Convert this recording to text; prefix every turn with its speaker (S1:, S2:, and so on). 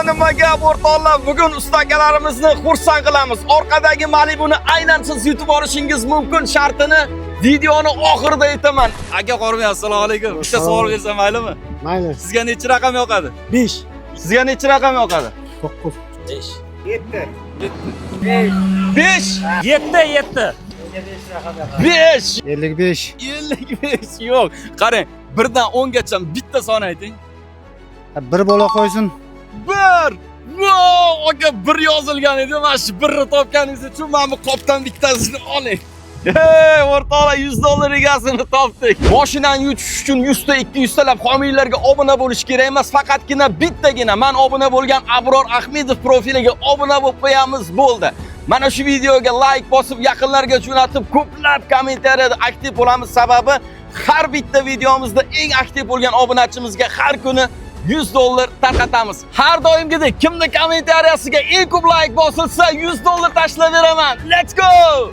S1: nima gap o'rtoqlar? Bugun ustakalarimizni xursand qilamiz. Orqadagi Malibu'ni aynan siz yutib olishingiz mumkin shartini videoni oxirida aytaman. Aka Qormi, assalomu alaykum. Bitta savol bersam maylimi?
S2: Mayli.
S1: Sizga necha raqam yoqadi?
S2: 5.
S1: Sizga necha raqam yoqadi?
S2: 9.
S1: 5. 5.
S2: 55.
S1: 55 yo'q. Qarang, 1 dan 10 gacha bitta son ayting.
S2: Bir bola qo'ysin.
S1: 1. Wow, aka 1 yozilgan edi. Mana shu 1 ni topganingiz uchun mana bu qopdan bittasini oling. Hey, o'rtoqlar, $100 egasini topdik. Mashinani yutish uchun 100 ta 200 talab homiylarga obuna bo'lish kerak emas, faqatgina bittagina men obuna bo'lgan Abror Ahmedov profiliga obuna bo'lib qo'yamiz, bo'ldi. Mana shu videoga like bosib, yaqinlarga jo'natib, ko'plab kommentariyada aktiv bo'lamiz, sababi har bitta videomizda eng aktiv bo'lgan obunachimizga har kuni $100 tarqatamiz. Har doimgidek kimning kommentariyasiga eng ko'p like bosilsa $100 tashlab beraman. Let's go!